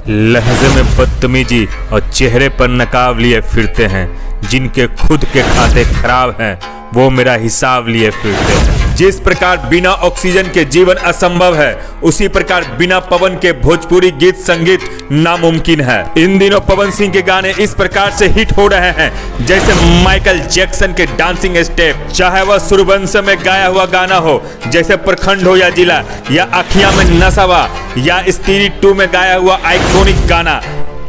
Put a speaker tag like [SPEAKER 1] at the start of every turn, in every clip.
[SPEAKER 1] लहजे में बदतमीजी और चेहरे पर नकाब लिए फिरते हैं। जिनके खुद के खाते खराब हैं वो मेरा हिसाब लिए फिरते हैं। जिस प्रकार बिना ऑक्सीजन के जीवन असंभव है, उसी प्रकार बिना पवन के भोजपुरी गीत संगीत नामुमकिन है। इन दिनों पवन सिंह के गाने इस प्रकार से हिट हो रहे हैं जैसे माइकल जैक्सन के डांसिंग स्टेप, चाहे वह सूर्यवंशम में गाया हुआ गाना हो, जैसे प्रखंड हो या जिला, या अखियां में नसावा, या स्त्री 2 में गाया हुआ आइकॉनिक गाना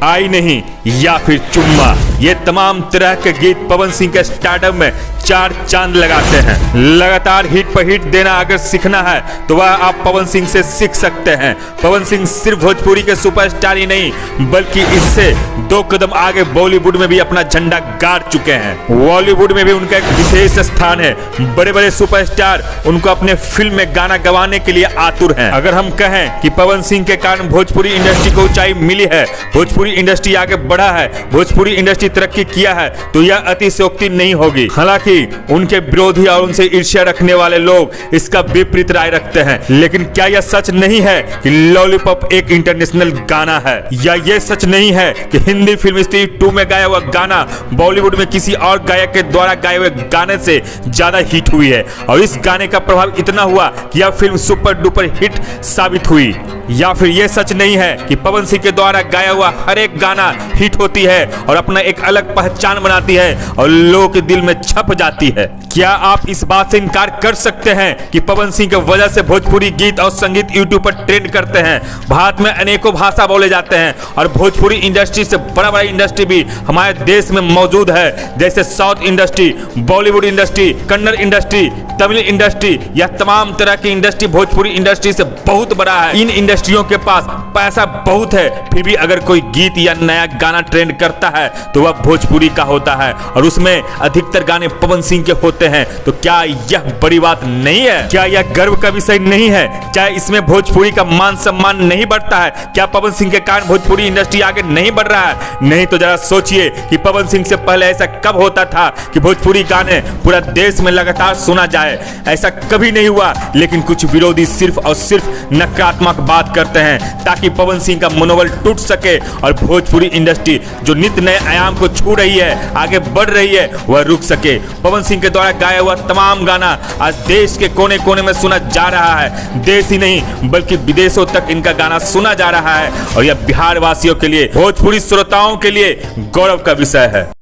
[SPEAKER 1] आई नहीं, या फिर चुम्मा। ये तमाम तरह के गीत पवन सिंह के स्टारडम में 4 चांद लगाते हैं। लगातार हिट पर हिट देना अगर सीखना है तो वह आप पवन सिंह से सीख सकते हैं। पवन सिंह सिर्फ भोजपुरी के सुपरस्टार ही नहीं बल्कि इससे 2 कदम आगे बॉलीवुड में भी अपना झंडा गाड़ चुके हैं। बॉलीवुड में भी उनका एक विशेष स्थान है। बड़े बड़े सुपरस्टार उनको अपने फिल्म में गाना गवाने के लिए आतुर हैं। अगर हम कहें कि पवन सिंह के कारण भोजपुरी इंडस्ट्री को ऊंचाई मिली है, भोजपुरी इंडस्ट्री आगे बढ़ा है, भोजपुरी इंडस्ट्री तरक्की किया है, तो यह अतिशयोक्ति नहीं होगी। हालांकि उनके विरोधी और उनसे ईर्ष्या रखने वाले लोग इसका विपरीत राय रखते हैं। लेकिन क्या यह सच नहीं है कि लॉलीपॉप एक इंटरनेशनल गाना है? या यह सच नहीं है कि हिंदी फिल्म स्त्री 2 में गाया हुआ गाना बॉलीवुड में किसी और गायक के द्वारा गाए हुए गाने से ज्यादा हिट हुई है और इस गाने का प्रभाव इतना हुआ कि यह फिल्म सुपर डुपर हिट साबित हुई? या फिर यह सच नहीं है कि पवन सिंह के द्वारा गाया हुआ हर एक गाना हिट होती है और अपना एक अलग पहचान बनाती है और लोगों के दिल में छप जाती है? क्या आप इस बात से इनकार कर सकते हैं कि पवन सिंह की वजह से भोजपुरी गीत और संगीत यूट्यूब पर ट्रेंड करते हैं? भारत में अनेकों भाषा बोले जाते हैं और भोजपुरी इंडस्ट्री से बड़ा बड़ा इंडस्ट्री भी हमारे देश में मौजूद है, जैसे south industry, Bollywood industry, Kannada industry, Tamil industry. यह तमाम तरह की इंडस्ट्री भोजपुरी इंडस्ट्री से बहुत बड़ा है। इन इंडस्ट्रियों के पास पैसा बहुत है, फिर भी अगर कोई गीत या नया गाना ट्रेंड करता है तो वह भोजपुरी का होता है और उसमें अधिकतर गाने पवन सिंह के होते हैं। तो क्या यह बड़ी बात नहीं है? क्या यह गर्व का विषय नहीं है? क्या इसमें भोजपुरी का मान सम्मान नहीं बढ़ता है? क्या पवन सिंह के कारण भोजपुरी इंडस्ट्री आगे नहीं बढ़ रहा है? नहीं तो जरा सोचिए कि पवन सिंह से पहले ऐसा कब होता था कि भोजपुरी गाने पूरा देश में लगातार सुना जाए? ऐसा कभी नहीं हुआ। लेकिन कुछ विरोधी सिर्फ और सिर्फ नकारात्मक बात करते हैं ताकि पवन सिंह का मनोबल टूट सके और भोजपुरी इंडस्ट्री जो नित्य नए आयाम को छू रही है, आगे बढ़ रही है, वह रुक सके। पवन सिंह के द्वारा गाया हुआ तमाम गाना आज देश के कोने कोने में सुना जा रहा है। देश ही नहीं बल्कि विदेशों तक इनका गाना सुना जा रहा है और यह बिहार वासियों के लिए, भोजपुरी श्रोताओं के लिए गौरव का विषय है।